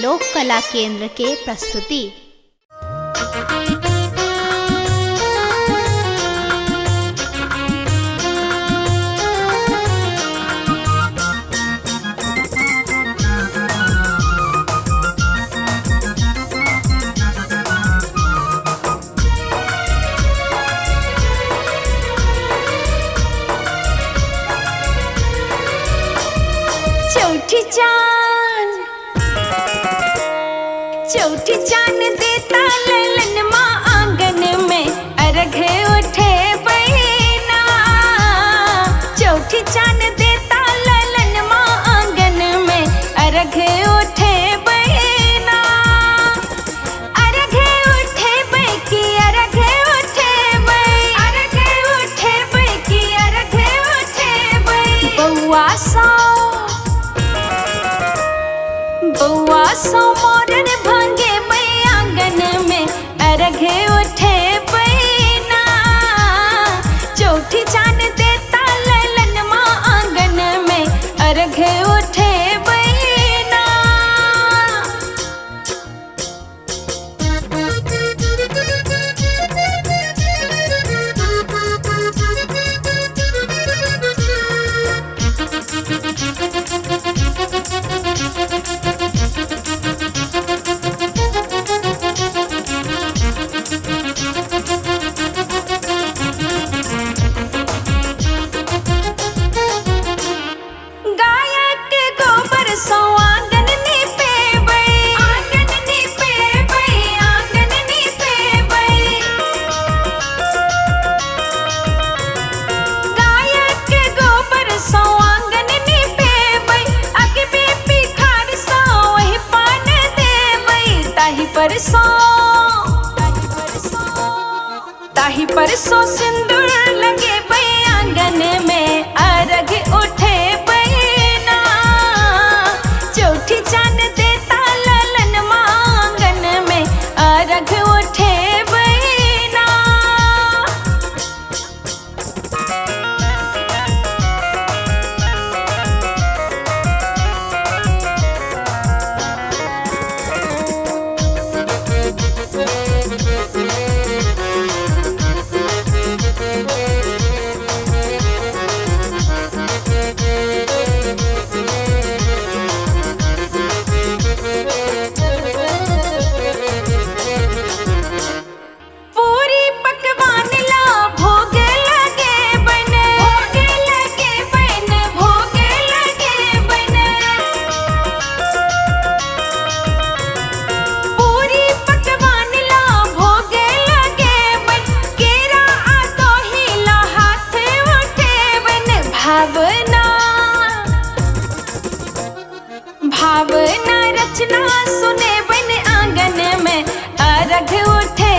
लोक कला केंद्र के प्रस्तुति। चौठी चांद देता ललन माँ आंगन में अर्घ उठे बहिना। चौठी चांद देता ललन माँ आंगन में अर्घ उठे बहिना। अर्घ उठे बैकी अर्घ उठे बै, अर्घ उठे बैकी अर्घ उठे बै। बउआ सो मोरन भांगे बै आंगन में अर्घ उठे बैना। चौठी चांद देता ललन माँ आंगन में अर्घ उठे बैना। ताही परसों सिंदूर लगे बै आंगन में अर्घ उठे बैना। चौठी चांद देता ललन माँ आंगन में अर्घ उठे बैना। भावना रचना सुने बन आंगन में अर्घ उठे।